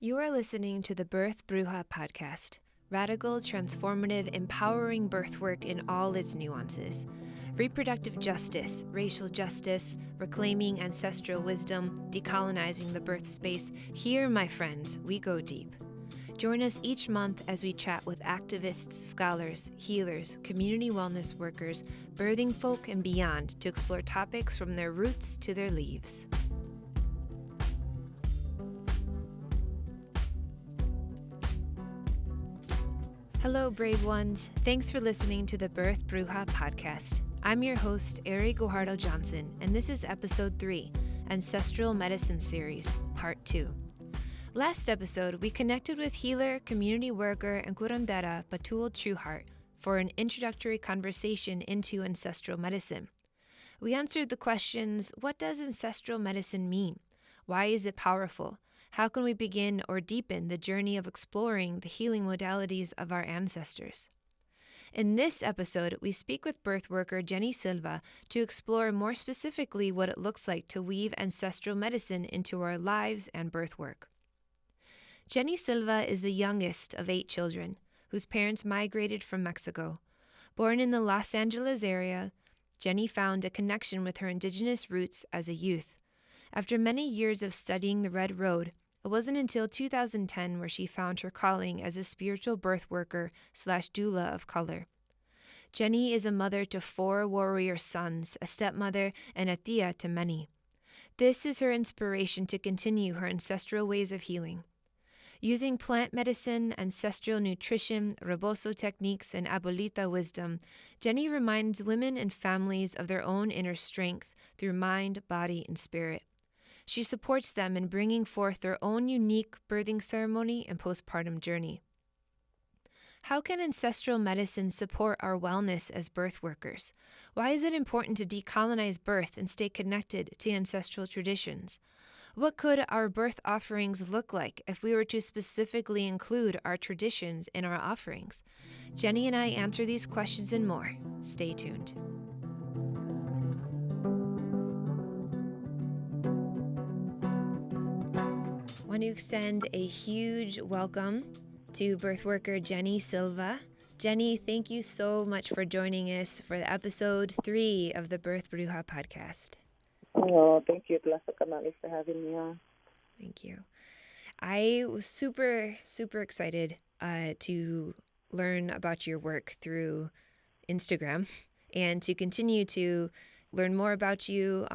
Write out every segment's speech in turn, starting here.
You are listening to the Birth Bruja podcast, radical, transformative, empowering birthwork in all its nuances. Reproductive justice, racial justice, reclaiming ancestral wisdom, decolonizing the birth space. Here, my friends, we go deep. Join us each month as we chat with activists, scholars, healers, community wellness workers, birthing folk, and beyond to explore topics from their roots to their leaves. Hello, brave ones. Thanks for listening to the Birth Bruja podcast. I'm your host, Ari Guajardo Johnson, and this is episode 3, Ancestral Medicine series, part 2. Last episode, we connected with healer, community worker, and Curandera Batul True Heart for an introductory conversation into ancestral medicine. We answered the questions, what does ancestral medicine mean? Why is it powerful? How can we begin or deepen the journey of exploring the healing modalities of our ancestors? In this episode, we speak with birthworker Jenny Silva to explore more specifically what it looks like to weave ancestral medicine into our lives and birthwork. Jenny Silva is the youngest of 8 children, whose parents migrated from Mexico. Born in the Los Angeles area, Jenny found a connection with her indigenous roots as a youth. After many years of studying the Red Road, it wasn't until 2010 where she found her calling as a spiritual birth worker / doula of color. Jenny is a mother to 4 warrior sons, a stepmother, and a tia to many. This is her inspiration to continue her ancestral ways of healing. Using plant medicine, ancestral nutrition, rebozo techniques, and abuelita wisdom, Jenny reminds women and families of their own inner strength through mind, body, and spirit. She supports them in bringing forth their own unique birthing ceremony and postpartum journey. How can ancestral medicine support our wellness as birth workers? Why is it important to decolonize birth and stay connected to ancestral traditions? What could our birth offerings look like if we were to specifically include our traditions in our offerings? Jenny and I answer these questions and more. Stay tuned. I want to extend a huge welcome to birthworker Jenny Silva. Jenny, thank you so much for joining us for the episode 3 of the Birth Bruja podcast. Oh, thank you, Placenta, for having me on. Thank you. I was super excited to learn about your work through Instagram and to continue to learn more about you.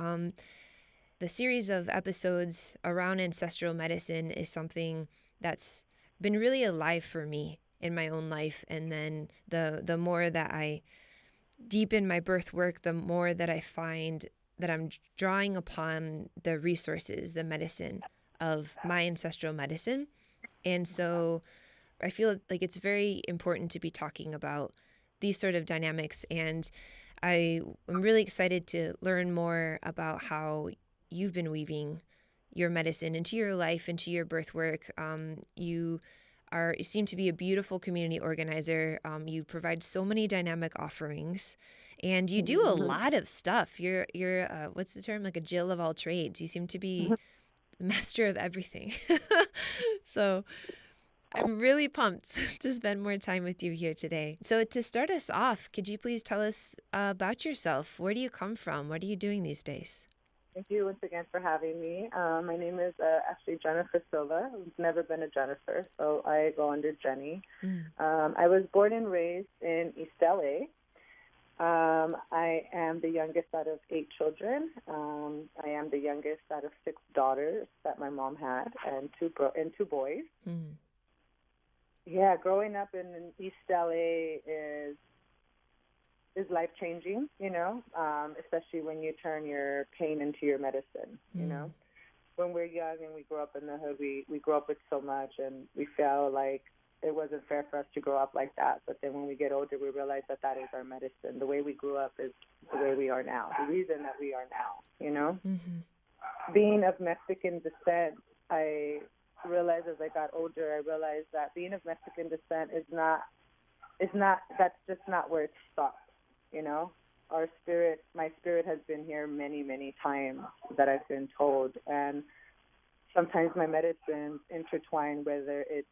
The series of episodes around ancestral medicine is something that's been really alive for me in my own life. And then the more that I deepen my birth work, the more that I find that I'm drawing upon the resources, the medicine of my ancestral medicine. And so I feel like it's very important to be talking about these sort of dynamics. And I'm really excited to learn more about how you've been weaving your medicine into your life, into your birth work. You seem to be a beautiful community organizer. You provide so many dynamic offerings, and you do a lot of stuff. You're what's the term? Like a Jill of all trades. You seem to be the master of everything. So I'm really pumped to spend more time with you here today. So to start us off, could you please tell us about yourself? Where do you come from? What are you doing these days? Thank you once again for having me. My name is actually Jennifer Silva. I've never been a Jennifer, so I go under Jenny. I was born and raised in East LA. I am the youngest out of 8 children. I am the youngest out of 6 daughters that my mom had, and two boys. Yeah, growing up in East LA is life-changing, especially when you turn your pain into your medicine, When we're young and we grow up in the hood, we grow up with so much, and we feel like it wasn't fair for us to grow up like that. But then when we get older, we realize that that is our medicine. The way we grew up is the way we are now, the reason that we are now, Being of Mexican descent, I realized as I got older, I realized that being of Mexican descent that's just not where it stops. My spirit has been here many, many times that I've been told. And sometimes my medicines intertwine, whether it's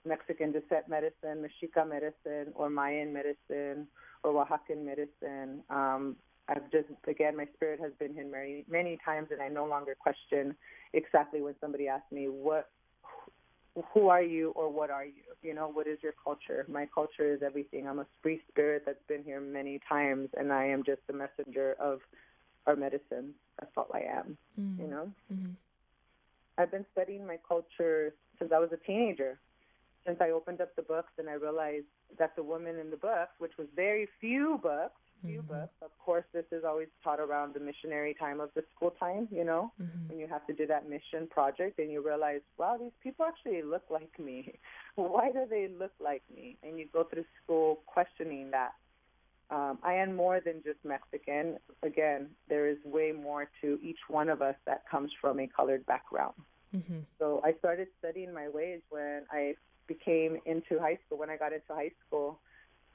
Mexican descent medicine, Mexica medicine, or Mayan medicine, or Oaxacan medicine. I've just, again, my spirit has been here many, many times, and I no longer question exactly when somebody asks me, who are you or what are you? You know, what is your culture? My culture is everything. I'm a free spirit that's been here many times, and I am just a messenger of our medicine. That's all I am, you know? Mm-hmm. I've been studying my culture since I was a teenager, since I opened up the books and I realized that the woman in the books, which was very few books, of course, this is always taught around the missionary time of the school time, you know, when you have to do that mission project and you realize, wow, these people actually look like me. Why do they look like me? And you go through school questioning that. I am more than just Mexican. Again, there is way more to each one of us that comes from a colored background. So I started studying my ways when I became into high school, when I got into high school.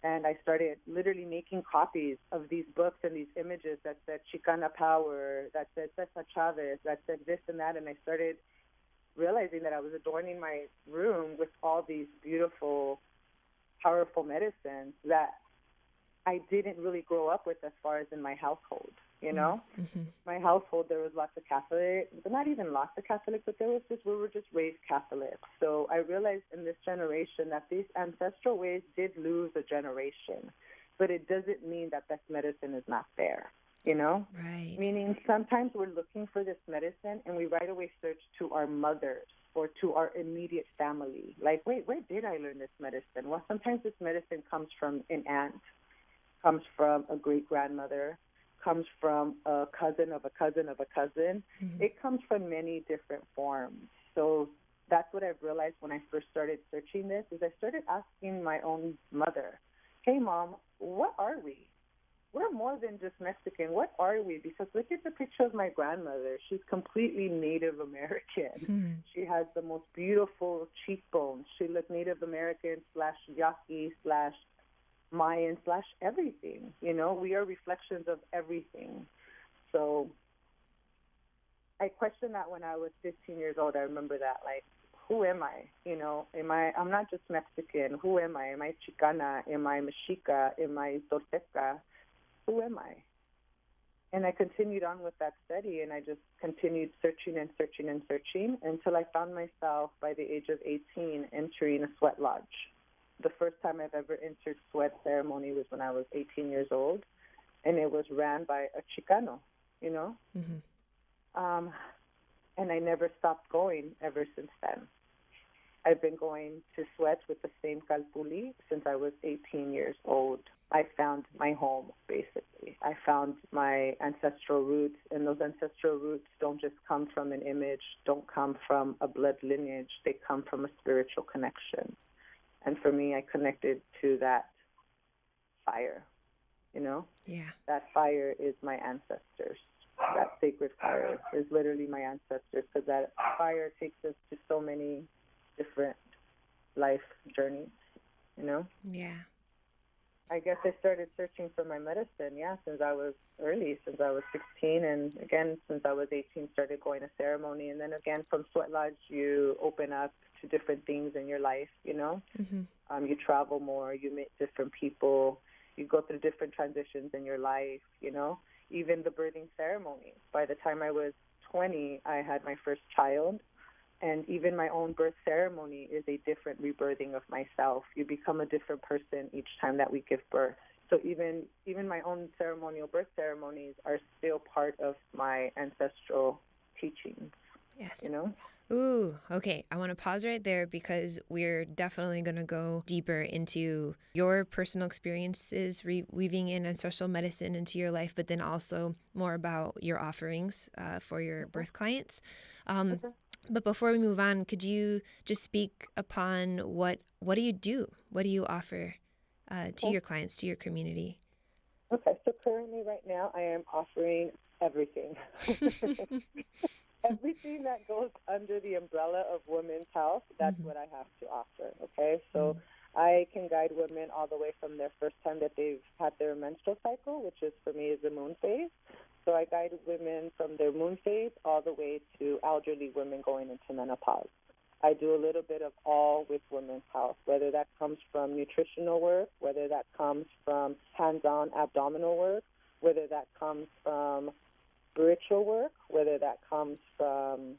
And I started literally making copies of these books and these images that said Chicana power, that said Cesar Chavez, that said this and that. And I started realizing that I was adorning my room with all these beautiful, powerful medicines that I didn't really grow up with as far as in my household, you know? My household, there was lots of Catholic, but not even lots of Catholic, but there was just, we were just raised Catholic. So I realized in this generation that these ancestral ways did lose a generation, but it doesn't mean that this medicine is not there, you know? Right. Meaning sometimes we're looking for this medicine and we right away search to our mothers or to our immediate family. Like, wait, where did I learn this medicine? Well, sometimes this medicine comes from an aunt, comes from a great-grandmother, comes from a cousin of a cousin of a cousin. It comes from many different forms. So that's what I've realized when I first started searching this, is I started asking my own mother, hey, Mom, what are we? We're more than just Mexican. What are we? Because look at the picture of my grandmother. She's completely Native American. She has the most beautiful cheekbones. She looked Native American / Yaqui / Mayan / everything. You know, we are reflections of everything. So I questioned that when I was 15 years old. I remember that, like, who am I? You know, I'm not just Mexican. Who am I? Am I Chicana? Am I Mexica? Am I Tolteca? Who am I? And I continued on with that study, and I just continued searching and searching and searching until I found myself by the age of 18 entering a sweat lodge. The first time I've ever entered sweat ceremony was when I was 18 years old, and it was ran by a Chicano, you know? And I never stopped going ever since then. I've been going to sweat with the same Calpuli since I was 18 years old. I found my home, basically. I found my ancestral roots, and those ancestral roots don't just come from an image, don't come from a blood lineage. They come from a spiritual connection. And for me, I connected to that fire, you know? Yeah. That fire is my ancestors. That sacred fire is literally my ancestors, because that fire takes us to so many different life journeys, you know? Yeah. I guess I started searching for my medicine, since I was 16, and again, since I was 18, started going to ceremony, and then again, from Sweat Lodge, you open up to different things in your life, you know? You travel more, you meet different people, you go through different transitions in your life, you know? Even the birthing ceremony. By the time I was 20, I had my first child, and even my own birth ceremony is a different rebirthing of myself. You become a different person each time that we give birth. So even my own ceremonial birth ceremonies are still part of my ancestral teachings. Yes. You know? Ooh, okay. I want to pause right there because we're definitely going to go deeper into your personal experiences, weaving in ancestral medicine into your life, but then also more about your offerings for your birth clients. But before we move on, could you just speak upon what do you do? What do you offer to your clients, to your community? Okay, so currently right now I am offering everything. Everything that goes under the umbrella of women's health, that's what I have to offer, okay? So I can guide women all the way from their first time that they've had their menstrual cycle, which is, for me, is the moon phase, So I guide women from their moon phase all the way to elderly women going into menopause. I do a little bit of all with women's health, whether that comes from nutritional work, whether that comes from hands-on abdominal work, whether that comes from spiritual work, whether that comes from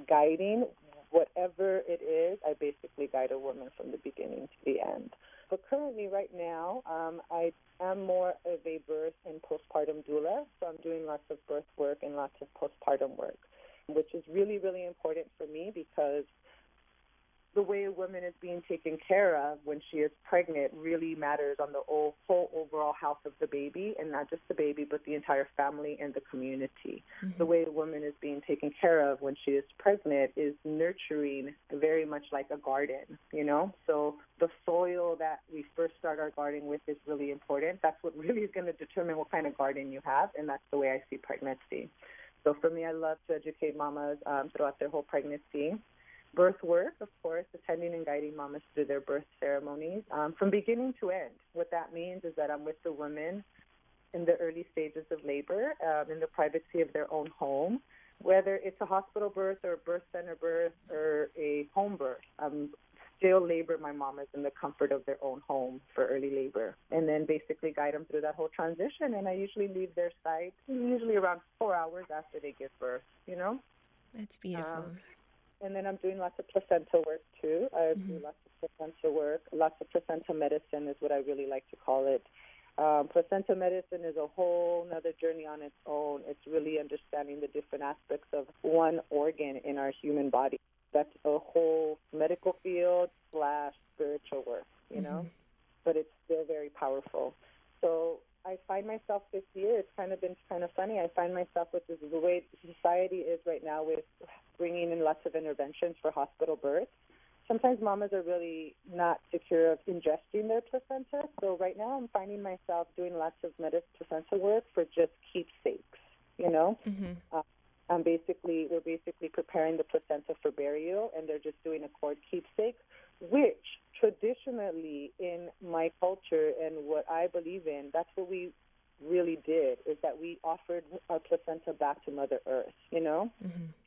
guiding, whatever it is, I basically guide a woman from the beginning to the end. But currently, right now, I am more of a birth and postpartum doula, so I'm doing lots of birth work and lots of postpartum work, which is really, really important for me because the way a woman is being taken care of when she is pregnant really matters on the whole overall health of the baby, and not just the baby, but the entire family and the community. Mm-hmm. The way a woman is being taken care of when she is pregnant is nurturing very much like a garden, you know? So the soil that we first start our garden with is really important. That's what really is going to determine what kind of garden you have, and that's the way I see pregnancy. So for me, I love to educate mamas throughout their whole pregnancy. Birth work, of course, attending and guiding mamas through their birth ceremonies from beginning to end. What that means is that I'm with the women in the early stages of labor, in the privacy of their own home, whether it's a hospital birth or a birth center birth or a home birth. Still labor my mamas in the comfort of their own home for early labor, and then basically guide them through that whole transition. And I usually leave their site usually around 4 hours after they give birth, you know? That's beautiful. And then I'm doing lots of placenta work, too. I do lots of placenta work. Lots of placenta medicine is what I really like to call it. Placenta medicine is a whole other journey on its own. It's really understanding the different aspects of one organ in our human body. That's a whole medical field / spiritual work, you know? But it's still very powerful. So I find myself this year, it's been kind of funny, I find myself with this, the way society is right now with bringing in lots of interventions for hospital birth. Sometimes mamas are really not secure of ingesting their placenta. So right now I'm finding myself doing lots of placenta work for just keepsakes, you know? We're basically preparing the placenta for burial, and they're just doing a cord keepsake, which traditionally in my culture and what I believe in, that's what we really did, is that we offered our placenta back to Mother Earth, you know?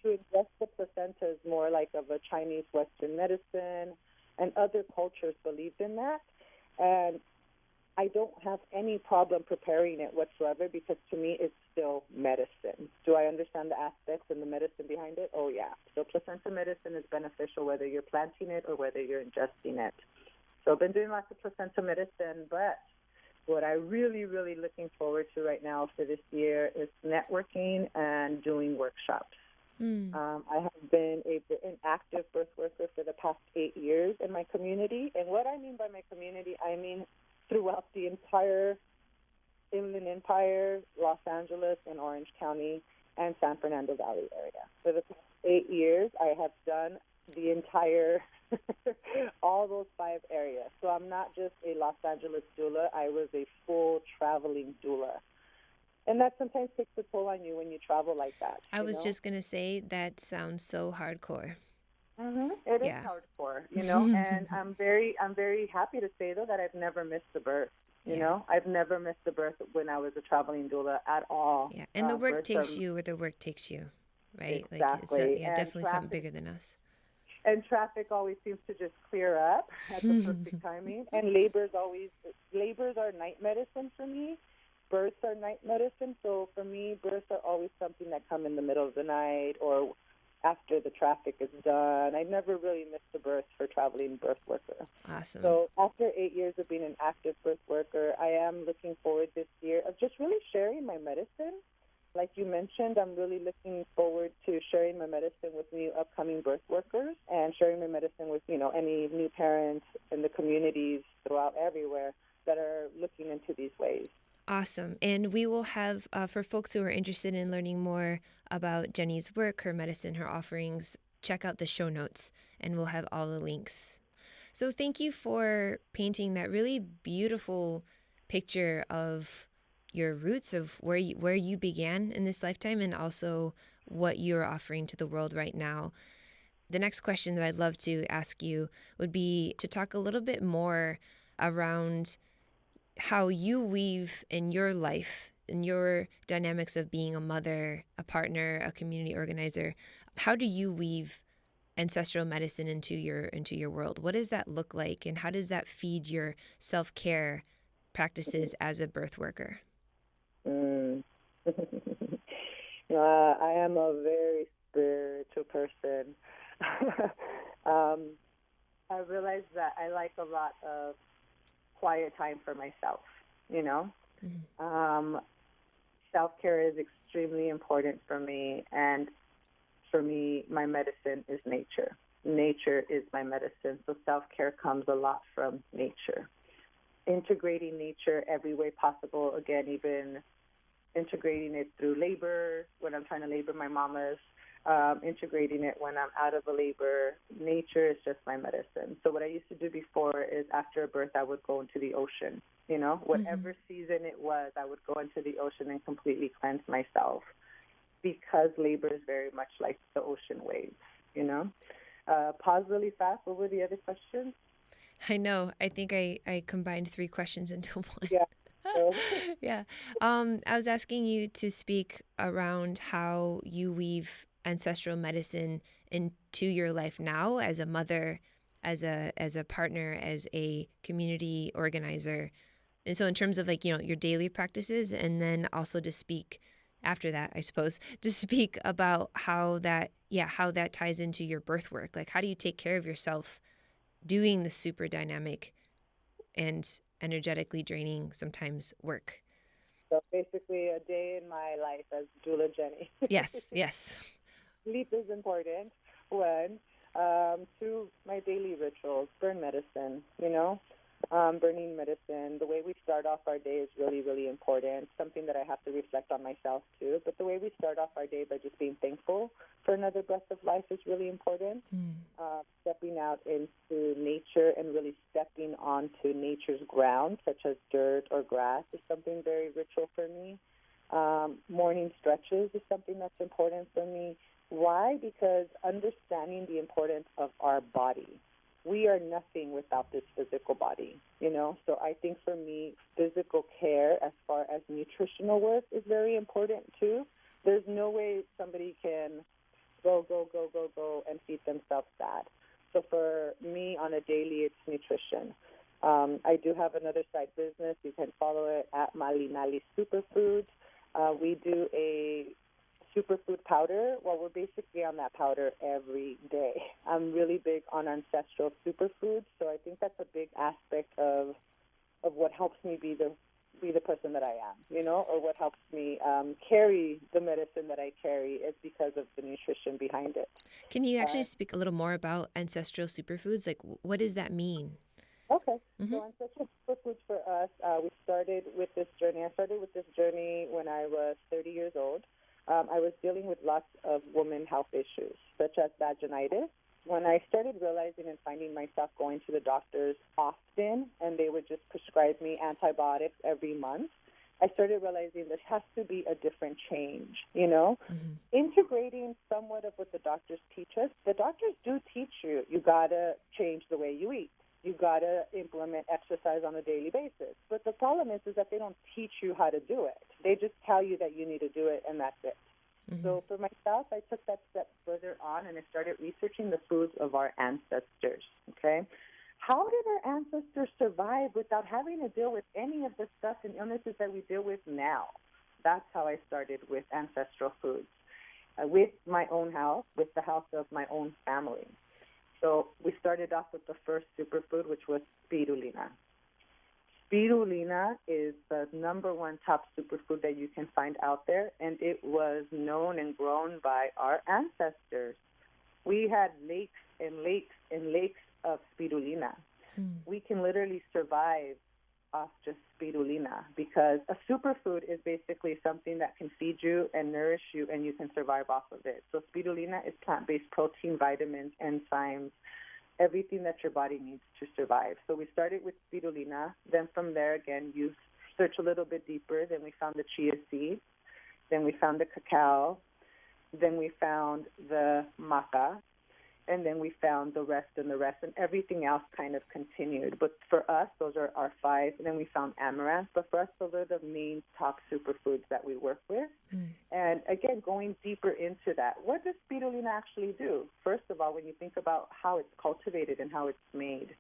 To ingest the placenta is more like of a Chinese Western medicine, and other cultures believed in that. And I don't have any problem preparing it whatsoever because to me it's still medicine. Do I understand the aspects and the medicine behind it? Oh, yeah. So placenta medicine is beneficial whether you're planting it or whether you're ingesting it. So I've been doing lots of placenta medicine, but what I'm really, really looking forward to right now for this year is networking and doing workshops. I have been an active birth worker for the past 8 years in my community. And what I mean by my community, I mean throughout the entire Inland Empire, Los Angeles, and Orange County, and San Fernando Valley area. For the past 8 years, I have done the entire, all those 5 areas. So I'm not just a Los Angeles doula. I was a full traveling doula. And that sometimes takes a toll on you when you travel like that. I was just going to say, that sounds so hardcore. It is hardcore, you know, and I'm very happy to say, though, that I've never missed a birth. You know, I've never missed a birth when I was a traveling doula at all. Yeah, and the work takes you where the work takes you, right? Exactly. Like, it's definitely something bigger than us. And traffic always seems to just clear up at the perfect timing. And labors are night medicine for me. Births are night medicine. So for me, births are always something that come in the middle of the night or after the traffic is done. I never really missed a birth for traveling birth worker. Awesome. So after 8 years of being an active birth worker, I am looking forward this year of just really sharing my medicine. Like you mentioned, I'm really looking forward to sharing my medicine with new upcoming birth workers and sharing my medicine with, you know, any new parents in the communities throughout everywhere that are looking into these ways. Awesome. And we will have, for folks who are interested in learning more about Jenny's work, her medicine, her offerings, check out the show notes and we'll have all the links. So thank you for painting that really beautiful picture of your roots, of where you began in this lifetime and also what you're offering to the world right now. The next question that I'd love to ask you would be to talk a little bit more around how you weave in your life in your dynamics of being a mother, a partner, a community organizer, how do you weave ancestral medicine into your world? What does that look like, and how does that feed your self-care practices as a birth worker? I am a very spiritual person. I realized that I like a lot of quiet time for myself, you know. Self-care is extremely important for me, and for me, my medicine is nature. Nature is my medicine, so self-care comes a lot from nature. Integrating nature every way possible, again, even integrating it through labor, when I'm trying to labor my mamas, integrating it when I'm out of a labor. Nature is just my medicine. So what I used to do before is after a birth, I would go into the ocean. You know, whatever season it was, I would go into the ocean and completely cleanse myself, because labor is very much like the ocean waves, you know. Pause really fast. What were the other questions? I know. I think I combined 3 questions into one. Yeah. Yeah. I was asking you to speak around how you weave ancestral medicine into your life now as a mother, as a partner, as a community organizer. And so in terms of, like, you know, your daily practices, and then also to speak after that, I suppose, to speak about how that ties into your birth work. Like, how do you take care of yourself doing the super dynamic and energetically draining sometimes work? So basically a day in my life as Doula Jenny. Yes. Sleep is important. 1. 2, my daily rituals, burn medicine, you know. Burning medicine, the way we start off our day is really, really important, something that I have to reflect on myself too. But the way we start off our day by just being thankful for another breath of life is really important. Stepping out into nature and really stepping onto nature's ground, such as dirt or grass, is something very ritual for me. Morning stretches is something that's important for me. Why? Because understanding the importance of our body. We are nothing without this physical body, you know. So I think for me, physical care as far as nutritional work is very important too. There's no way somebody can go and feed themselves that. So for me, on a daily, it's nutrition. I do have another side business. You can follow it at Mali Superfoods. We do a superfood powder. Well, we're basically on that powder every day. I'm really big on ancestral superfoods, so I think that's a big aspect of what helps me be the person that I am, you know, or what helps me carry the medicine that I carry is because of the nutrition behind it. Can you actually speak a little more about ancestral superfoods? Like, what does that mean? Okay. So ancestral superfoods for us, we started with this journey. I started with this journey when I was 30 years old. I was dealing with lots of women health issues, such as vaginitis. When I started realizing and finding myself going to the doctors often, and they would just prescribe me antibiotics every month, I started realizing there has to be a different change, you know? Integrating somewhat of what the doctors teach us. The doctors do teach you, you got to change the way you eat. You got to implement exercise on a daily basis. But the problem is that they don't teach you how to do it. They just tell you that you need to do it, and that's it. So for myself, I took that step further on, and I started researching the foods of our ancestors, okay? How did our ancestors survive without having to deal with any of the stuff and illnesses that we deal with now? That's how I started with ancestral foods, with my own health, with the health of my own family. So we started off with the first superfood, which was spirulina. Spirulina is the number 1 top superfood that you can find out there, and it was known and grown by our ancestors. We had lakes and lakes and lakes of spirulina. We can literally survive off just spirulina, because a superfood is basically something that can feed you and nourish you, and you can survive off of it. So spirulina is plant-based protein, vitamins, enzymes, everything that your body needs to survive. So we started with spirulina. Then from there, again, you search a little bit deeper. Then we found the chia seeds. Then we found the cacao. Then we found the maca. and then we found the rest, and everything else kind of continued. But for us, those are our 5, and then we found amaranth. But for us, those are the main top superfoods that we work with. And again, going deeper into that, what does spirulina actually do? First of all, when you think about how it's cultivated and how it's made,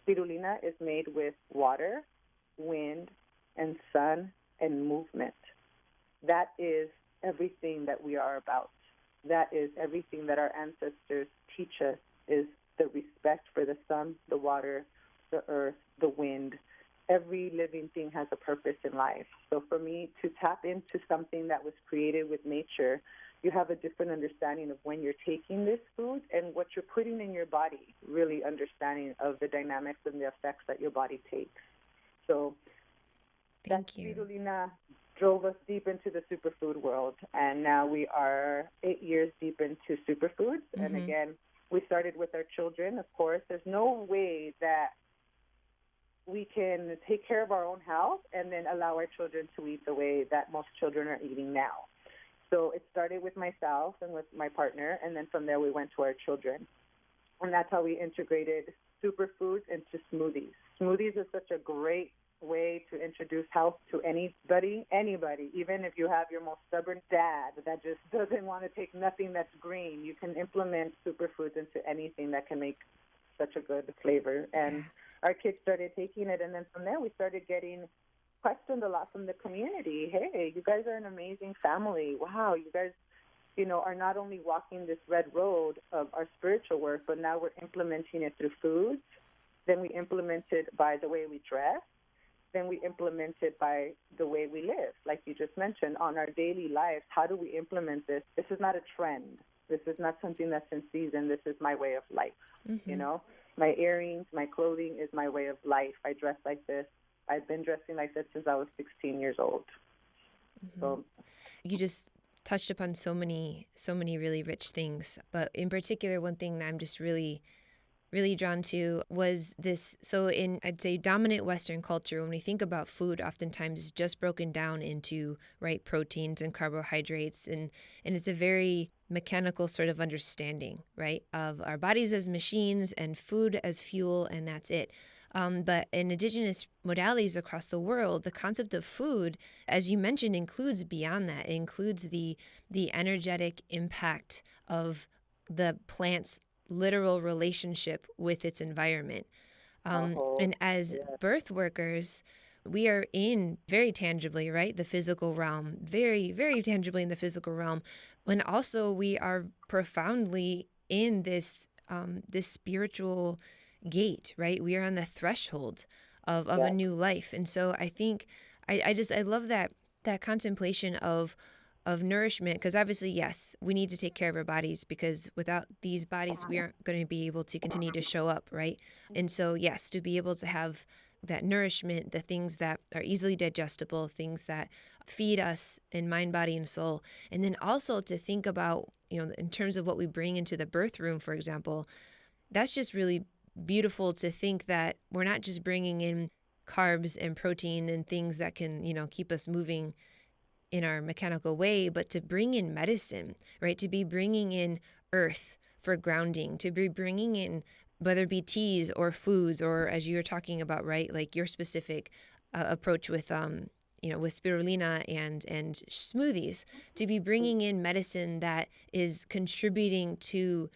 spirulina is made with water, wind, and sun, and movement. That is everything that we are about. That is everything that our ancestors teach us, is the respect for the sun, the water, the earth, the wind. Every living thing has a purpose in life. So for me to tap into something that was created with nature, you have a different understanding of when you're taking this food and what you're putting in your body, really understanding of the dynamics and the effects that your body takes. So that spirulina drove us deep into the superfood world, and now we are 8 years deep into superfoods. And again, we started with our children, of course. There's no way that we can take care of our own health and then allow our children to eat the way that most children are eating now. So it started with myself and with my partner, and then from there we went to our children. And that's how we integrated superfoods into smoothies. Smoothies is such a great way to introduce health to anybody, even if you have your most stubborn dad that just doesn't want to take nothing that's green. You can implement superfoods into anything that can make such a good flavor. And our kids started taking it, and then from there we started getting questioned a lot from the community. Hey, you guys are an amazing family. Wow, you guys, are not only walking this red road of our spiritual work, but now we're implementing it through foods. Then we implement it by the way we dress. Then we implement it by the way we live, like you just mentioned, on our daily lives. How do we implement this? This is not a trend. This is not something that's in season. This is my way of life, My earrings, my clothing is my way of life. I dress like this. I've been dressing like this since I was 16 years old. So you just touched upon so many really rich things. But in particular, one thing that I'm just really drawn to was this. So in, I'd say, dominant Western culture, when we think about food, oftentimes it's just broken down into, right, proteins and carbohydrates. And it's a very mechanical sort of understanding, right, of our bodies as machines and food as fuel, and that's it. But in indigenous modalities across the world, the concept of food, as you mentioned, includes beyond that. It includes the energetic impact of the plant's literal relationship with its environment. And as birth workers, we are in very tangibly, right, the physical realm, very, very tangibly in the physical realm. And also we are profoundly in this spiritual gate, right? We are on the threshold of a new life. And so I think I love that contemplation of nourishment, because obviously, yes, we need to take care of our bodies, because without these bodies, we aren't going to be able to continue to show up, right? And so, yes, to be able to have that nourishment, the things that are easily digestible, things that feed us in mind, body, and soul. And then also to think about, in terms of what we bring into the birth room, for example, that's just really beautiful to think that we're not just bringing in carbs and protein and things that can, keep us moving in our mechanical way, but to bring in medicine, right? To be bringing in earth for grounding, to be bringing in, whether it be teas or foods, or as you were talking about, right, like your specific approach with, with spirulina and smoothies, to be bringing in medicine that is contributing to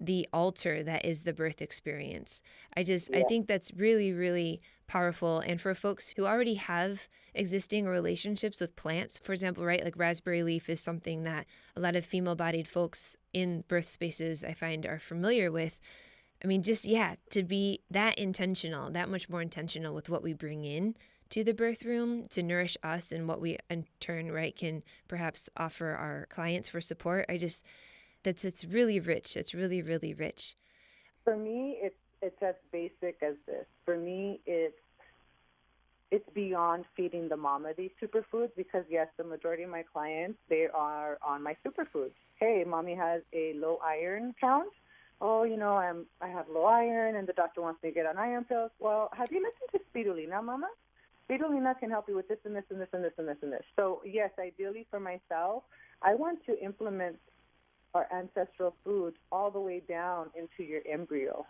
the altar that is the birth experience. I think that's really, really powerful. And for folks who already have existing relationships with plants, for example, right, like raspberry leaf is something that a lot of female-bodied folks in birth spaces I find are familiar with. I mean, to be that intentional, that much more intentional with what we bring in to the birth room to nourish us, and what we in turn, right, can perhaps offer our clients for support. It's really rich. It's really, really rich. For me, it's as basic as this. For me, it's beyond feeding the mama these superfoods, because yes, the majority of my clients, they are on my superfoods. Hey, mommy has a low iron count. Oh, I have low iron, and the doctor wants me to get on iron pills. Well, have you listened to Spirulina, mama? Spirulina can help you with this and this and this and this and this and this. So yes, ideally for myself, I want to implement our ancestral foods all the way down into your embryo.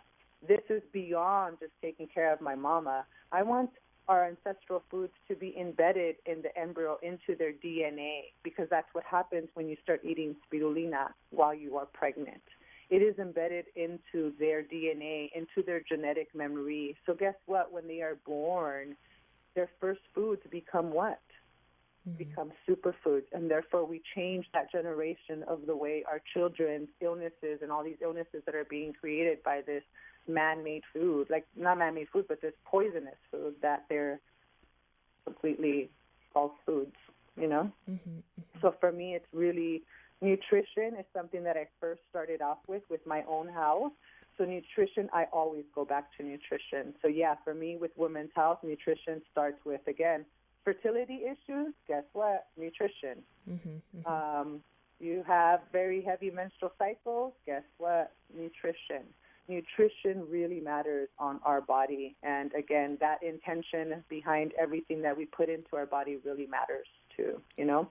This is beyond just taking care of my mama. I want our ancestral foods to be embedded in the embryo, into their DNA, because that's what happens when you start eating spirulina while you are pregnant. It is embedded into their DNA, into their genetic memory. So guess what? When they are born, their first foods become what? Become superfoods. And therefore, we change that generation of the way our children's illnesses and all these illnesses that are being created by this man-made food, like not man-made food, but this poisonous food that they're completely false foods, you know? So for me, it's really, nutrition is something that I first started off with my own house. So nutrition, I always go back to nutrition. So yeah, for me with women's health, nutrition starts with, again, fertility issues, guess what? Nutrition. You have very heavy menstrual cycles, guess what? Nutrition. Nutrition really matters on our body. And again, that intention behind everything that we put into our body really matters too, you know?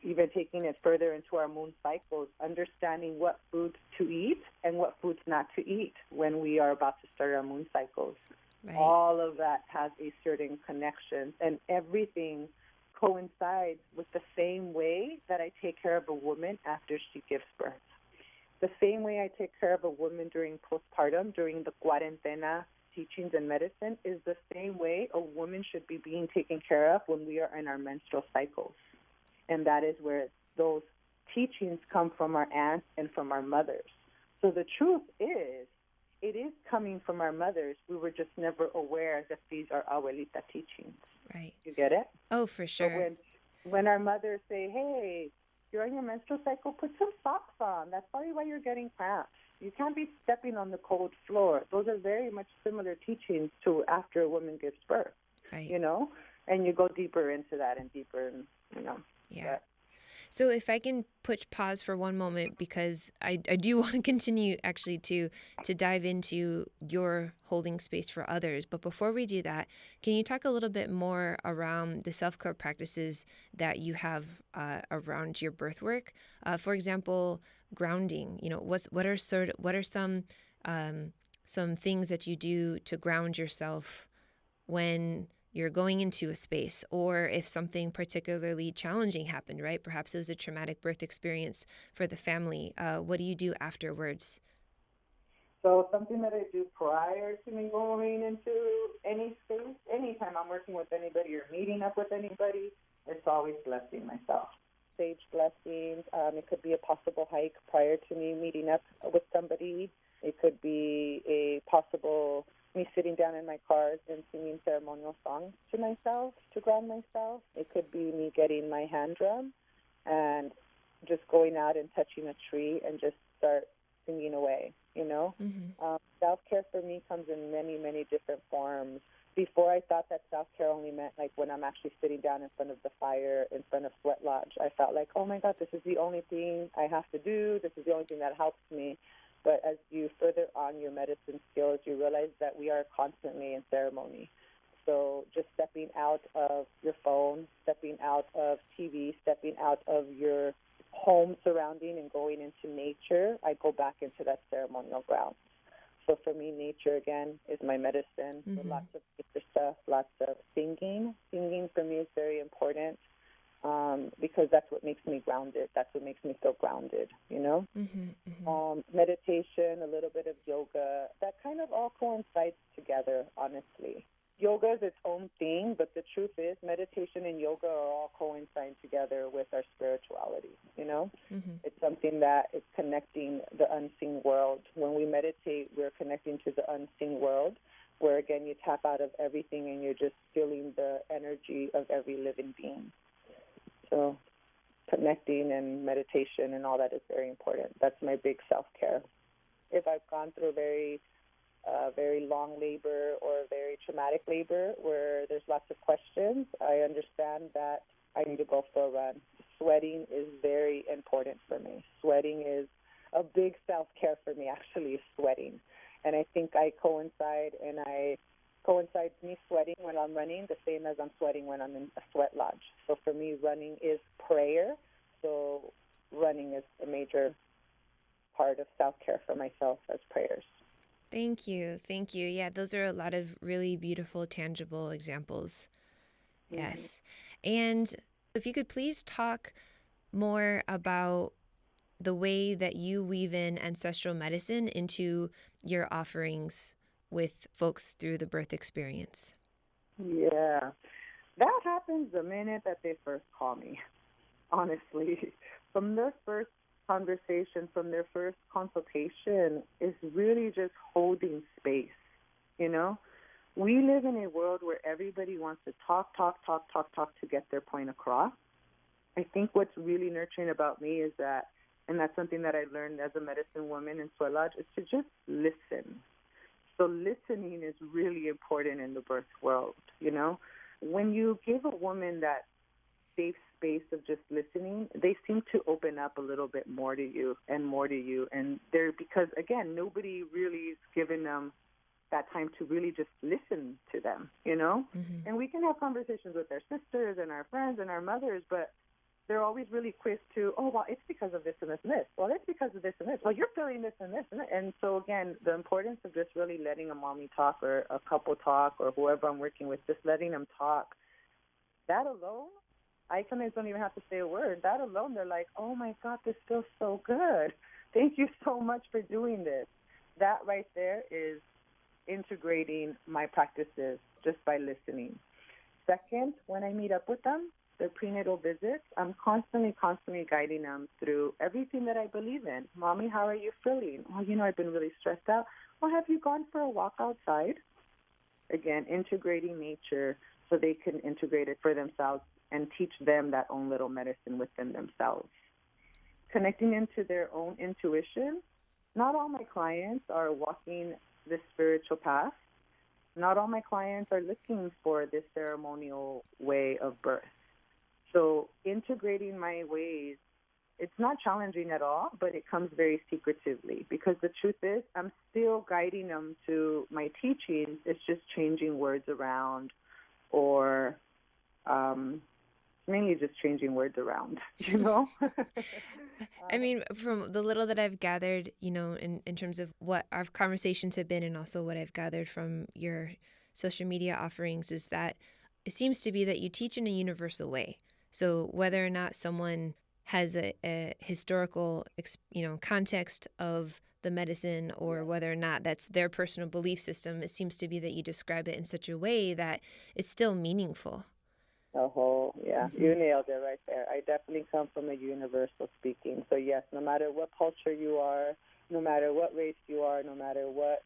Even taking it further into our moon cycles, understanding what foods to eat and what foods not to eat when we are about to start our moon cycles. Right. All of that has a certain connection, and everything coincides with the same way that I take care of a woman after she gives birth. The same way I take care of a woman during postpartum, during the cuarentena teachings and medicine, is the same way a woman should be being taken care of when we are in our menstrual cycles. And that is where those teachings come from our aunts and from our mothers. So the truth is, it is coming from our mothers. We were just never aware that these are abuelita teachings. Right. You get it? Oh, for sure. So when our mothers say, hey, you're on your menstrual cycle, put some socks on. That's probably why you're getting cramps. You can't be stepping on the cold floor. Those are very much similar teachings to after a woman gives birth, you know? And you go deeper into that and deeper, and, you know. Yeah. So if I can put pause for one moment, because I do want to continue actually to dive into your holding space for others. But before we do that, can you talk a little bit more around the self-care practices that you have around your birth work? For example, grounding. You know, what are some things that you do to ground yourself when you're going into a space, or if something particularly challenging happened, right? Perhaps it was a traumatic birth experience for the family. What do you do afterwards? So something that I do prior to me going into any space, anytime I'm working with anybody or meeting up with anybody, it's always blessing myself. Sage blessings. It could be a possible hike prior to me meeting up with somebody. It could be a possible me sitting down in my car and singing ceremonial songs to myself to ground myself. It could be me getting my hand drum and just going out and touching a tree and just start singing away, you know? Self-care for me comes in many, many different forms. Before, I thought that self-care only meant like when I'm actually sitting down in front of the fire, in front of Sweat Lodge. I felt like, oh my God, this is the only thing I have to do. This is the only thing that helps me. But as you further on your medicine skills, you realize that we are constantly in ceremony. So just stepping out of your phone, stepping out of TV, stepping out of your home surrounding and going into nature, I go back into that ceremonial ground. So for me, nature, again, is my medicine. So lots of nature stuff, lots of singing. Singing for me is very important. Because that's what makes me grounded. That's what makes me feel grounded, you know? Meditation, a little bit of yoga, that kind of all coincides together, honestly. Yoga is its own thing, but the truth is meditation and yoga are all coinciding together with our spirituality, you know? It's something that is connecting the unseen world. When we meditate, we're connecting to the unseen world, where, again, you tap out of everything and you're just feeling the energy of every living being. So connecting and meditation and all that is very important. That's my big self-care. If I've gone through a very long labor or a very traumatic labor where there's lots of questions, I understand that I need to go for a run. Sweating is very important for me. Sweating is a big self-care for me, actually, sweating. And I think coincides me sweating when I'm running the same as I'm sweating when I'm in a sweat lodge. So for me, running is prayer. So running is a major part of self-care for myself as prayers. Thank you. Thank you. Yeah, those are a lot of really beautiful, tangible examples. Yes. And if you could please talk more about the way that you weave in ancestral medicine into your offerings with folks through the birth experience. Yeah. That happens the minute that they first call me, honestly. From their first conversation, from their first consultation, is really just holding space, you know? We live in a world where everybody wants to talk to get their point across. I think what's really nurturing about me is that, and that's something that I learned as a medicine woman in Swelaj, is to just listen. So listening is really important in the birth world, you know? When you give a woman that safe space of just listening, they seem to open up a little bit more to you. And they're, because again, nobody really is giving them that time to really just listen to them, you know? Mm-hmm. And we can have conversations with our sisters and our friends and our mothers, but they're always really quick to, oh, well, it's because of this and this and this. Well, it's because of this and this. Well, you're feeling this and this and that. And so, again, the importance of just really letting a mommy talk or a couple talk or whoever I'm working with, just letting them talk, that alone, I sometimes don't even have to say a word. That alone, they're like, oh, my God, this feels so good. Thank you so much for doing this. That right there is integrating my practices just by listening. Second, when I meet up with them, their prenatal visits, I'm constantly guiding them through everything that I believe in. Mommy, how are you feeling? Oh, you know, I've been really stressed out. Well, have you gone for a walk outside? Again, integrating nature so they can integrate it for themselves and teach them that own little medicine within themselves. Connecting into their own intuition. Not all my clients are walking this spiritual path. Not all my clients are looking for this ceremonial way of birth. So integrating my ways, it's not challenging at all, but it comes very secretively because the truth is I'm still guiding them to my teachings. It's just changing words around or mainly just changing words around, you know? I mean, from the little that I've gathered, you know, in terms of what our conversations have been and also what I've gathered from your social media offerings is that it seems to be that you teach in a universal way. So whether or not someone has a historical, you know, context of the medicine or whether or not that's their personal belief system, it seems to be that you describe it in such a way that it's still meaningful. Oh, yeah. Mm-hmm. You nailed it right there. I definitely come from a universal speaking. So, yes, no matter what culture you are, no matter what race you are, no matter what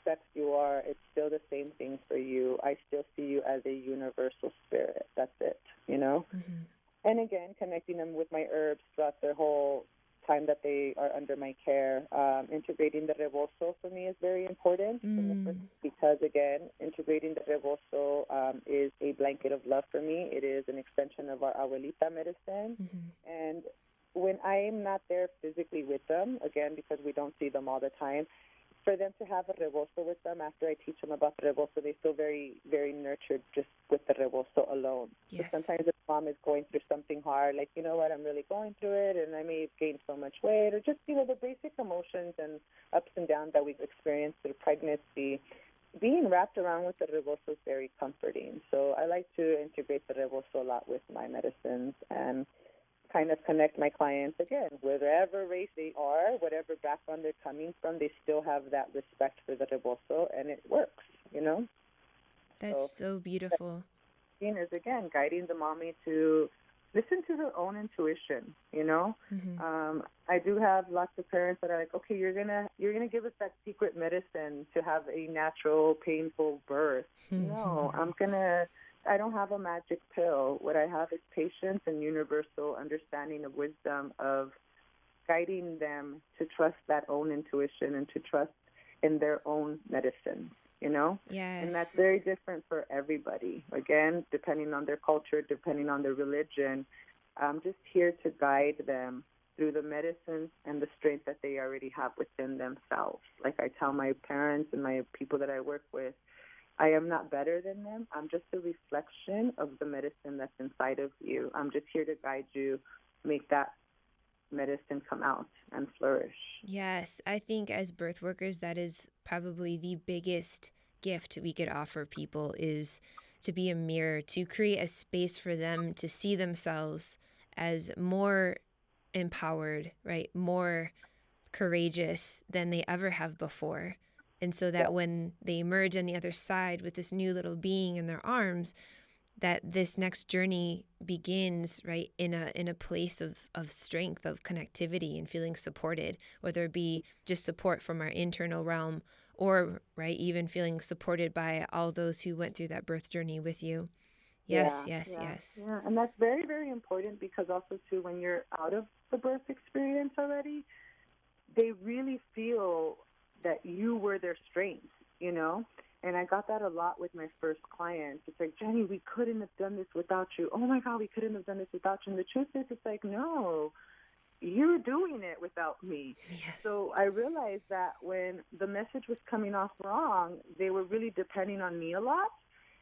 sex you are, it's still the same thing for you. I still see you as a universal spirit. That's it, you know? Mm-hmm. And, again, connecting them with my herbs throughout their whole time that they are under my care. Integrating the rebozo for me is very important because, again, integrating the rebozo is a blanket of love for me. It is an extension of our abuelita medicine. Mm-hmm. And when I'm not there physically with them, again, because we don't see them all the time, for them to have a rebozo with them after I teach them about the rebozo, they feel very, very nurtured just with the rebozo alone. Yes. So sometimes if mom is going through something hard, like, you know what, I'm really going through it, and I may have gained so much weight, or just, you know, the basic emotions and ups and downs that we've experienced through pregnancy, being wrapped around with the rebozo is very comforting. So I like to integrate the rebozo a lot with my medicines and kind of connect my clients, again, wherever race they are, whatever background they're coming from, they still have that respect for the rebozo, and it works, you know? That's so beautiful. Is, again, guiding the mommy to listen to her own intuition, you know? Mm-hmm. I do have lots of parents that are like, okay, you're gonna give us that secret medicine to have a natural, painful birth. Mm-hmm. No, I don't have a magic pill. What I have is patience and universal understanding of wisdom of guiding them to trust that own intuition and to trust in their own medicine, you know? Yes. And that's very different for everybody. Again, depending on their culture, depending on their religion, I'm just here to guide them through the medicines and the strength that they already have within themselves. Like I tell my parents and my people that I work with, I am not better than them. I'm just a reflection of the medicine that's inside of you. I'm just here to guide you, make that medicine come out and flourish. Yes, I think as birth workers, that is probably the biggest gift we could offer people, is to be a mirror, to create a space for them to see themselves as more empowered, right? More courageous than they ever have before. And so that when they emerge on the other side with this new little being in their arms, that this next journey begins, right, in a place of strength, of connectivity, and feeling supported, whether it be just support from our internal realm, or right, even feeling supported by all those who went through that birth journey with you. Yes, yes. Yeah, and that's very, very important, because also too, when you're out of the birth experience already, they really feel that you were their strength, you know? And I got that a lot with my first clients. It's like, Jenny, we couldn't have done this without you. Oh, my God, we couldn't have done this without you. And the truth is, it's like, no, you're doing it without me. Yes. So I realized that when the message was coming off wrong, they were really depending on me a lot.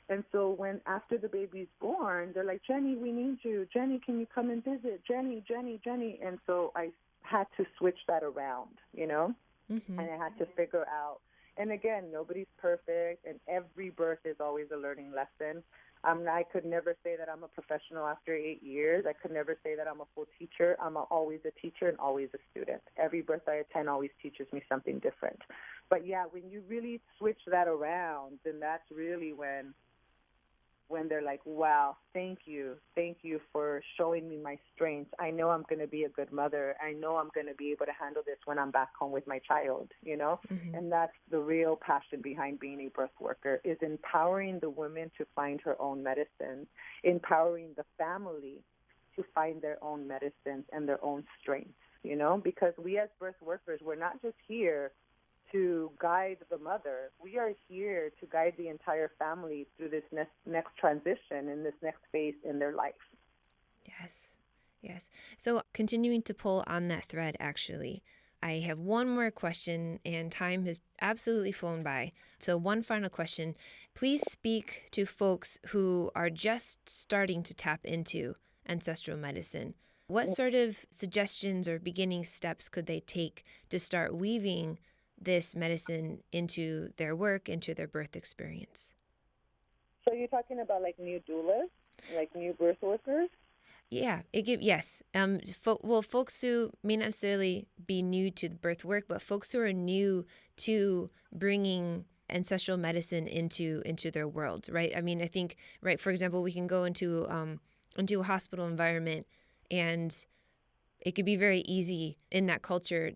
And so when after the baby's born, they're like, Jenny, we need you. Jenny, can you come and visit? Jenny. And so I had to switch that around, you know, Mm-hmm. and I had to figure out. And again, nobody's perfect, and every birth is always a learning lesson. I could never say that I'm a professional after 8 years. I could never say that I'm a full teacher. I'm always a teacher and always a student. Every birth I attend always teaches me something different. But yeah, when you really switch that around, then that's really when they're like, wow, thank you for showing me my strengths. I know I'm going to be a good mother. I know I'm going to be able to handle this when I'm back home with my child, you know? Mm-hmm. And that's the real passion behind being a birth worker, is empowering the woman to find her own medicine, empowering the family to find their own medicines and their own strengths, you know? Because we as birth workers, we're not just here to guide the mother. We are here to guide the entire family through this next transition and this next phase in their life. Yes. So continuing to pull on that thread, actually, I have one more question, and time has absolutely flown by. So one final question. Please speak to folks who are just starting to tap into ancestral medicine. What sort of suggestions or beginning steps could they take to start weaving this medicine into their work, into their birth experience? So you're talking about like new doulas, like new birth workers? Yeah, yes. Folks who may not necessarily be new to the birth work, but folks who are new to bringing ancestral medicine into their world, right? I mean, I think, right, for example, we can go into a hospital environment, and it could be very easy in that culture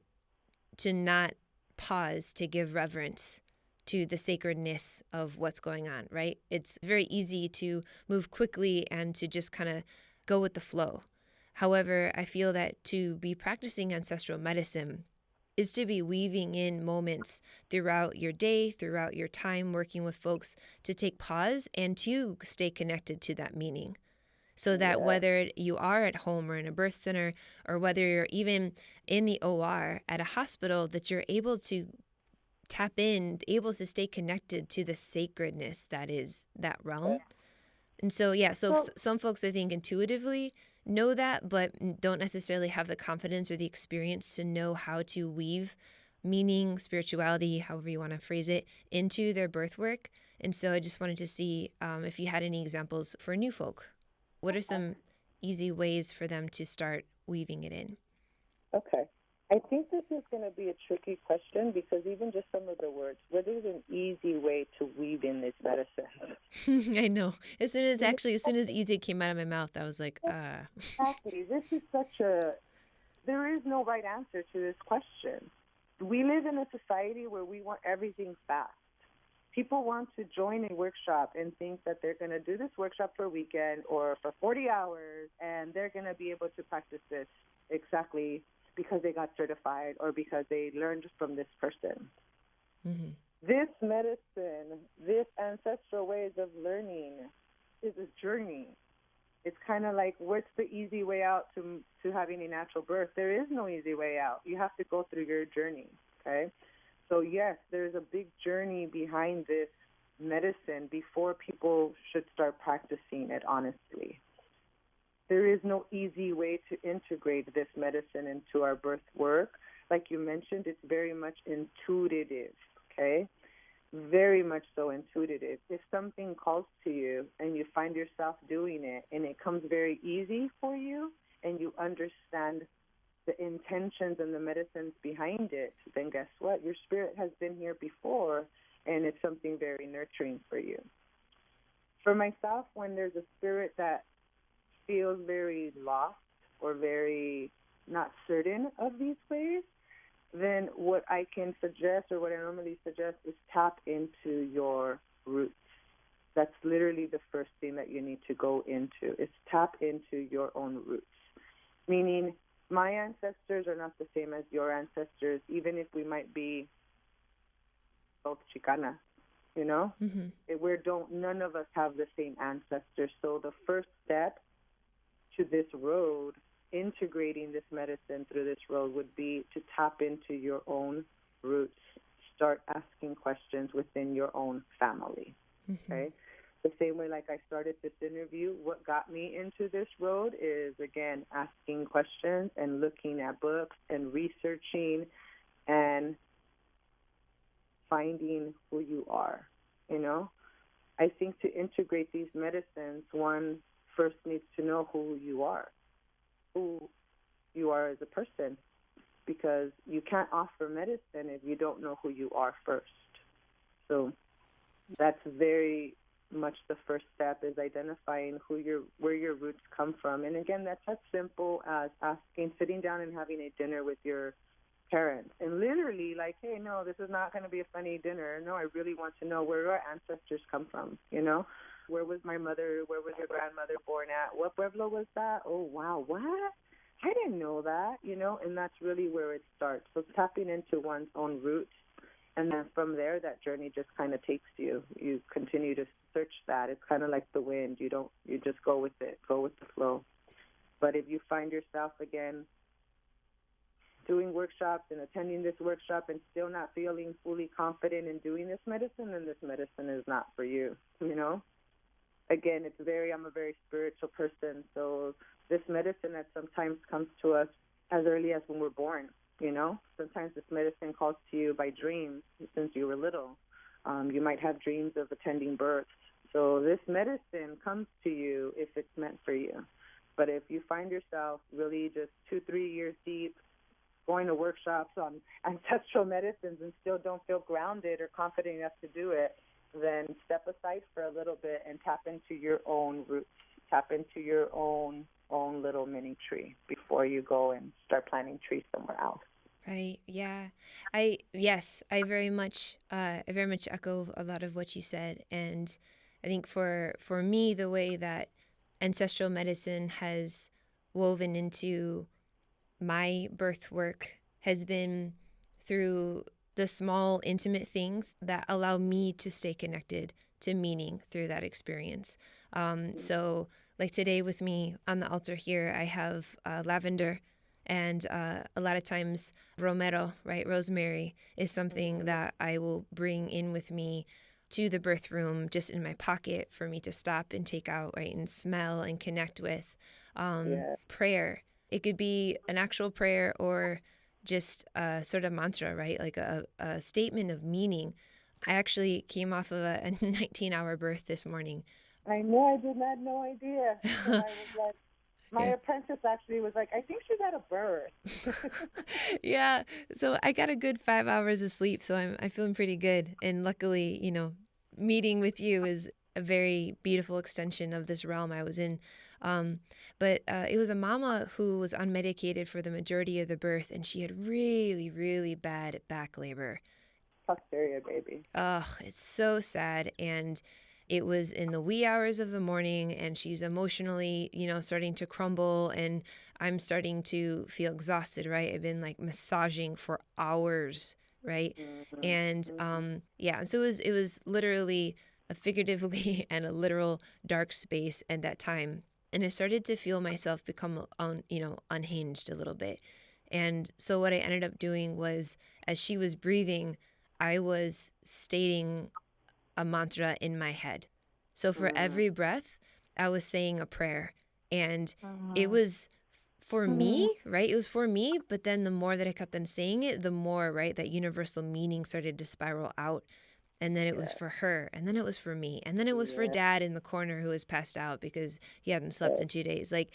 to not pause to give reverence to the sacredness of what's going on, right? It's very easy to move quickly and to just kind of go with the flow. However, I feel that to be practicing ancestral medicine is to be weaving in moments throughout your day, throughout your time working with folks, to take pause and to stay connected to that meaning. So that whether you are at home or in a birth center, or whether you're even in the OR at a hospital, that you're able to tap in, able to stay connected to the sacredness that is that realm. And so, some folks, I think, intuitively know that, but don't necessarily have the confidence or the experience to know how to weave meaning, spirituality, however you want to phrase it, into their birth work. And so I just wanted to see if you had any examples for new folk. What are some easy ways for them to start weaving it in? Okay. I think this is going to be a tricky question, because even just some of the words, what is an easy way to weave in this medicine? I know. As soon as easy came out of my mouth, I was like, Exactly. This is there is no right answer to this question. We live in a society where we want everything fast. People want to join a workshop and think that they're going to do this workshop for a weekend or for 40 hours, and they're going to be able to practice this exactly because they got certified or because they learned from this person. Mm-hmm. This medicine, this ancestral ways of learning is a journey. It's kind of like, what's the easy way out to having a natural birth? There is no easy way out. You have to go through your journey, okay? So, yes, there's a big journey behind this medicine before people should start practicing it honestly. there is no easy way to integrate this medicine into our birth work. Like you mentioned, it's very much intuitive, okay? Very much so intuitive. If something calls to you and you find yourself doing it and it comes very easy for you and you understand the intentions and the medicines behind it, then guess what? Your spirit has been here before, and it's something very nurturing for you. For myself, when there's a spirit that feels very lost or very not certain of these ways, then what I can suggest, or what I normally suggest, is tap into your roots. That's literally the first thing that you need to go into, is tap into your own roots. Meaning, my ancestors are not the same as your ancestors, even if we might be both Chicana, you know? Mm-hmm. None of us have the same ancestors. So the first step to this road, integrating this medicine through this road, would be to tap into your own roots. Start asking questions within your own family, okay? The same way like I started this interview, what got me into this road is, again, asking questions and looking at books and researching and finding who you are, you know? I think to integrate these medicines, one first needs to know who you are as a person, because you can't offer medicine if you don't know who you are first. So that's very much the first step, is identifying where your roots come from. And again, that's as simple as sitting down and having a dinner with your parents, and literally like, hey, no, this is not going to be a funny dinner. No, I really want to know where our ancestors come from, you know? Where was my mother? Where was your grandmother born at? What pueblo was that? Oh, wow, what? I didn't know that, you know? And that's really where it starts. So tapping into one's own roots, and then from there, that journey just kind of takes you. You continue to search that. It's kind of like the wind. You just go with it, go with the flow. But if you find yourself, again, doing workshops and attending this workshop and still not feeling fully confident in doing this medicine, then this medicine is not for you, you know? Again, I'm a very spiritual person, so this medicine that sometimes comes to us as early as when we're born, you know? Sometimes this medicine calls to you by dreams since you were little. You might have dreams of attending births. So this medicine comes to you if it's meant for you. But if you find yourself really just 2-3 years deep, going to workshops on ancestral medicines and still don't feel grounded or confident enough to do it, then step aside for a little bit and tap into your own roots. Tap into your own little mini tree before you go and start planting trees somewhere else. Right. Yeah. I very much echo a lot of what you said. And I think for me, the way that ancestral medicine has woven into my birth work has been through the small, intimate things that allow me to stay connected to meaning through that experience. So like today with me on the altar here, I have lavender, and a lot of times romero, right? Rosemary is something that I will bring in with me to the birth room, just in my pocket for me to stop and take out, right? And smell and connect with. Prayer. It could be an actual prayer or just a sort of mantra, right? Like a statement of meaning. I actually came off of a 19-hour birth this morning. I know, I did not no idea. I was like, my apprentice actually was like, I think she's at a birth. Yeah. So I got a good 5 hours of sleep, so I'm feeling pretty good. And luckily, you know, meeting with you is a very beautiful extension of this realm I was in. But it was a mama who was unmedicated for the majority of the birth, and she had really, really bad back labor. Posterior baby. Ugh, it's so sad. And it was in the wee hours of the morning, and she's emotionally, you know, starting to crumble, and I'm starting to feel exhausted, right? I've been like massaging for hours, right? Mm-hmm. And and so it was literally a figuratively and a literal dark space at that time. And I started to feel myself become, unhinged a little bit. And so what I ended up doing was, as she was breathing, I was stating a mantra in my head. So for every breath, I was saying a prayer. And it was for me, right? It was for me, but then the more that I kept on saying it, the more, right, that universal meaning started to spiral out. And then it was for her, and then it was for me, and then it was for dad in the corner who was passed out because he hadn't slept in 2 days. Like,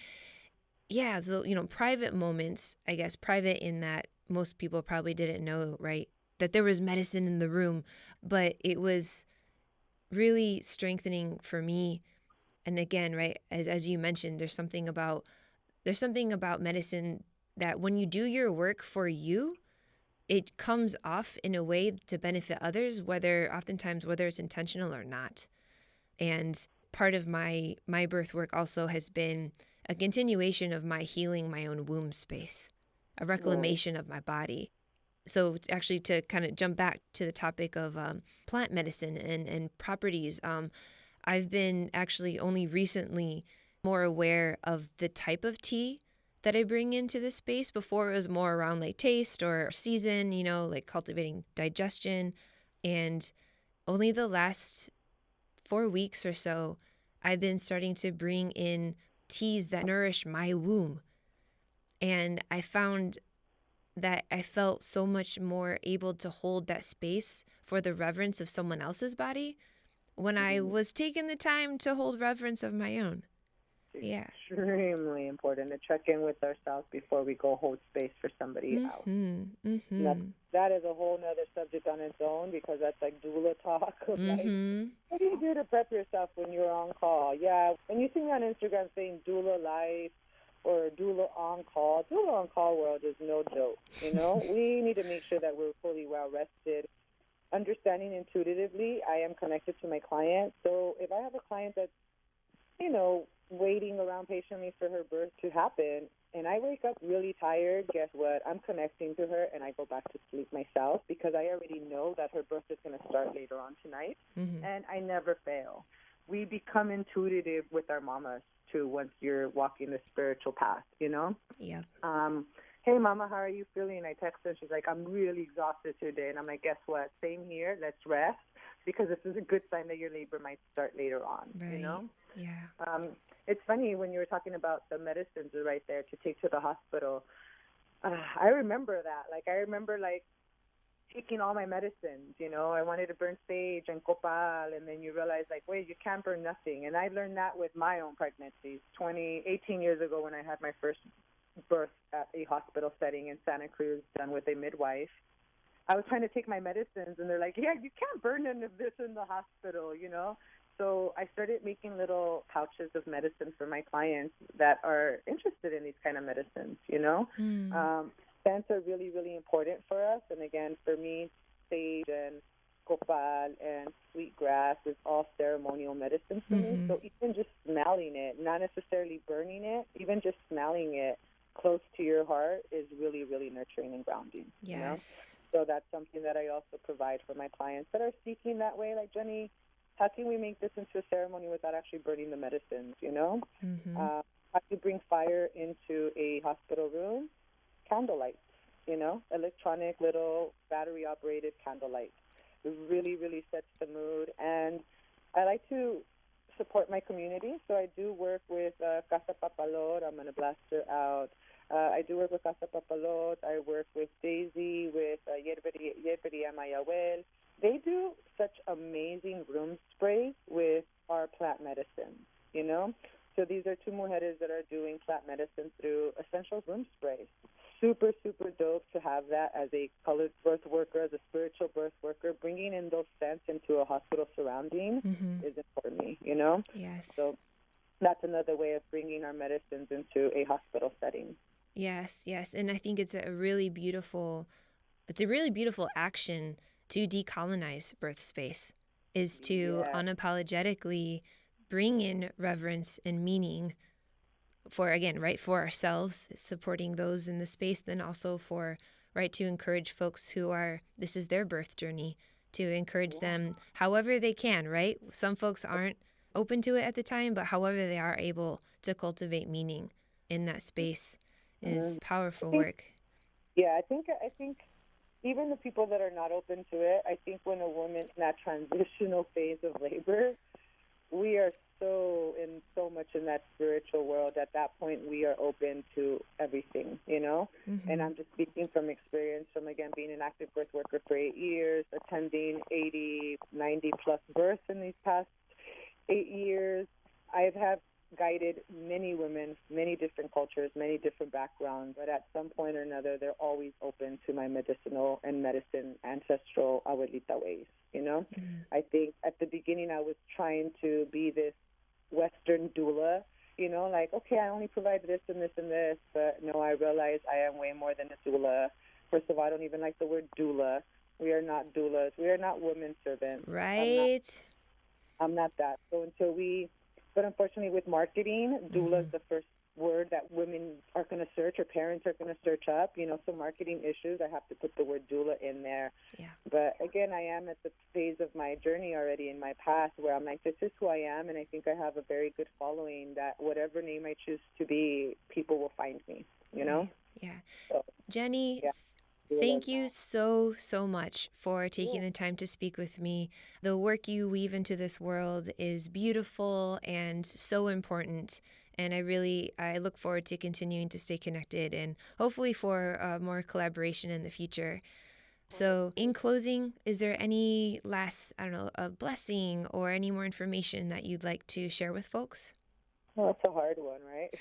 yeah, so, private moments, I guess, private in that most people probably didn't know, right, that there was medicine in the room, but it was really strengthening for me. And again, right, as you mentioned, there's something about medicine that when you do your work for you, it comes off in a way to benefit others, whether it's intentional or not. And part of my birth work also has been a continuation of my healing my own womb space, a reclamation of my body. So actually, to kind of jump back to the topic of plant medicine and properties, I've been actually only recently more aware of the type of tea that I bring into this space. Before, it was more around like taste or season, like cultivating digestion. And only the last 4 weeks or so, I've been starting to bring in teas that nourish my womb. And I found that I felt so much more able to hold that space for the reverence of someone else's body when I was taking the time to hold reverence of my own. Yeah. Extremely important to check in with ourselves before we go hold space for somebody else. That is a whole nother subject on its own, because that's like doula talk of like, what do you do to prep yourself when you're on call? Yeah, when you see me on Instagram saying doula life or doula on call world is no joke. We need to make sure that we're fully well rested, understanding intuitively. I am connected to my client, so if I have a client that's waiting around patiently for her birth to happen, and I wake up really tired, guess what? I'm connecting to her, and I go back to sleep myself, because I already know that her birth is going to start later on tonight, and I never fail. We become intuitive with our mamas, too, once you're walking the spiritual path, Yeah. Hey, mama, how are you feeling? I text her, and she's like, I'm really exhausted today. And I'm like, guess what? Same here. Let's rest, because this is a good sign that your labor might start later on, Yeah. It's funny when you were talking about the medicines right there to take to the hospital. I remember that. I remember taking all my medicines. I wanted to burn sage and copal, and then you realize wait, you can't burn nothing. And I learned that with my own pregnancies 18 years ago, when I had my first birth at a hospital setting in Santa Cruz, done with a midwife. I was trying to take my medicines, and they're like, yeah, you can't burn any of this in the hospital, So I started making little pouches of medicine for my clients that are interested in these kind of medicines, Scents are really, really important for us. And again, for me, sage and copal and sweetgrass is all ceremonial medicine for me. So even just smelling it, not necessarily burning it, even just smelling it close to your heart is really, really nurturing and grounding. Yes. So that's something that I also provide for my clients that are seeking that way. Like, Jenny, how can we make this into a ceremony without actually burning the medicines, How do you bring fire into a hospital room? Candlelight, electronic little battery-operated candlelight. It really, really sets the mood. And I like to support my community, so I do work with Casa Papalot. I'm going to blast her out. I do work with Casa Papalot. I work with Daisy, with Yerberia Mayawel. They do such amazing room sprays with our plant medicine, So these are two mujeres that are doing plant medicine through essential room sprays. Super, super dope to have that as a colored birth worker, as a spiritual birth worker. Bringing in those scents into a hospital surrounding is important to me, Yes. So that's another way of bringing our medicines into a hospital setting. Yes. And I think it's a really beautiful action to decolonize birth space, is to unapologetically bring in reverence and meaning for ourselves, supporting those in the space, then also to encourage folks who this is their birth journey, to encourage them however they can, right? Some folks aren't open to it at the time, but however they are able to cultivate meaning in that space is powerful work. Yeah, I think even the people that are not open to it, I think when a woman's in that transitional phase of labor, we are so much in that spiritual world. At that point, we are open to everything, you know. Mm-hmm. And I'm just speaking from experience, from again being an active birth worker for 8 years, attending 80, 90 plus births in these past 8 years. I have guided many women, many different cultures, many different backgrounds, but at some point or another, they're always open to my medicinal and medicine ancestral abuelita ways, you know? Mm-hmm. I think at the beginning I was trying to be this Western doula, you know, like, okay, I only provide this and this and this, but no, I realize I am way more than a doula. First of all, I don't even like the word doula. We are not doulas. We are not women servants. Right. I'm not that. So but unfortunately with marketing, doula is the first word that women are going to search or parents are going to search up, you know, so marketing issues, I have to put the word doula in there. Yeah. But again, I am at the phase of my journey already in my past where I'm like, this is who I am, and I think I have a very good following that whatever name I choose to be, people will find me, you know? Yeah. So, Jenny, yeah. thank you so much for taking the time to speak with me. The work you weave into this world is beautiful and so important. And I look forward to continuing to stay connected and hopefully for more collaboration in the future. So in closing, is there any last, a blessing or any more information that you'd like to share with folks? Well, that's a hard one, right?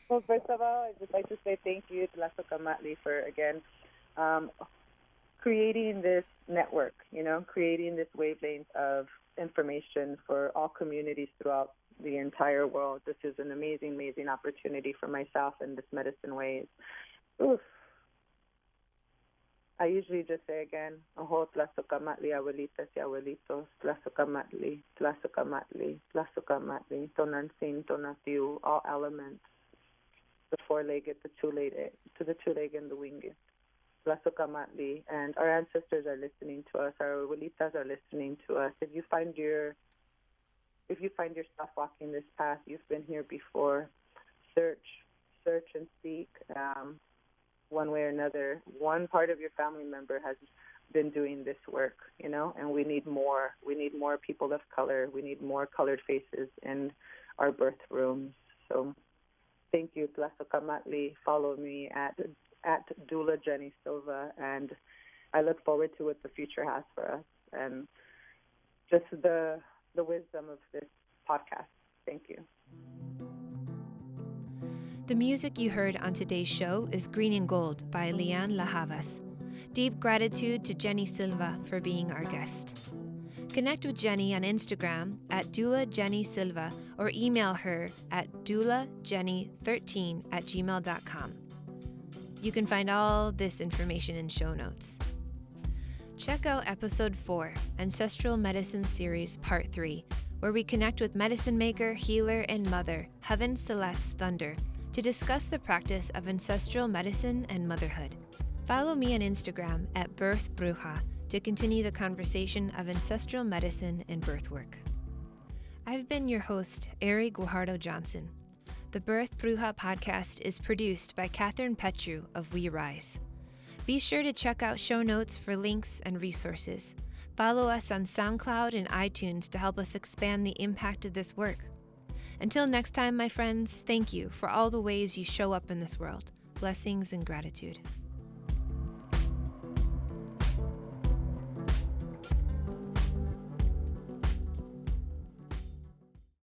Well, first of all, I'd just like to say thank you to Matli for, again, creating this network, you know, creating this wavelength of information for all communities throughout the entire world. This is an amazing, amazing opportunity for myself in this medicine ways. Oof. I usually just say again, Aho Tlasukamatli, abuelitas y abuelitos, Tlasukamatli, Tlasukamatli, Tlasukamatli, Tonansin, Tonatiu, all elements. The four-legged, the two-legged, and the winged. Tlasukamatli, and our ancestors are listening to us. Our abuelitas are listening to us. If you find yourself walking this path, you've been here before. Search and seek. One way or another, one part of your family member has been doing this work, you know, and we need more. We need more people of color. We need more colored faces in our birth rooms. So thank you, Tlasukamatli. Follow me at Doula Jenny Silva, and I look forward to what the future has for us and just the wisdom of this podcast. Thank you. The music you heard on today's show is Green and Gold by Lian La Havas. Deep gratitude to Jenny Silva for being our guest. Connect with Jenny on Instagram at Doula Jenny Silva or email her at doulajenny13@gmail.com. You can find all this information in show notes. Check out episode 4, Ancestral Medicine Series Part 3, where we connect with medicine maker, healer, and mother, Heaven Celeste Thunder, to discuss the practice of ancestral medicine and motherhood. Follow me on Instagram at birthbruja to continue the conversation of ancestral medicine and birth work. I've been your host, Ari Guajardo Johnson. The Birth Bruja podcast is produced by Catherine Petru of We Rise. Be sure to check out show notes for links and resources. Follow us on SoundCloud and iTunes to help us expand the impact of this work. Until next time, my friends, thank you for all the ways you show up in this world. Blessings and gratitude.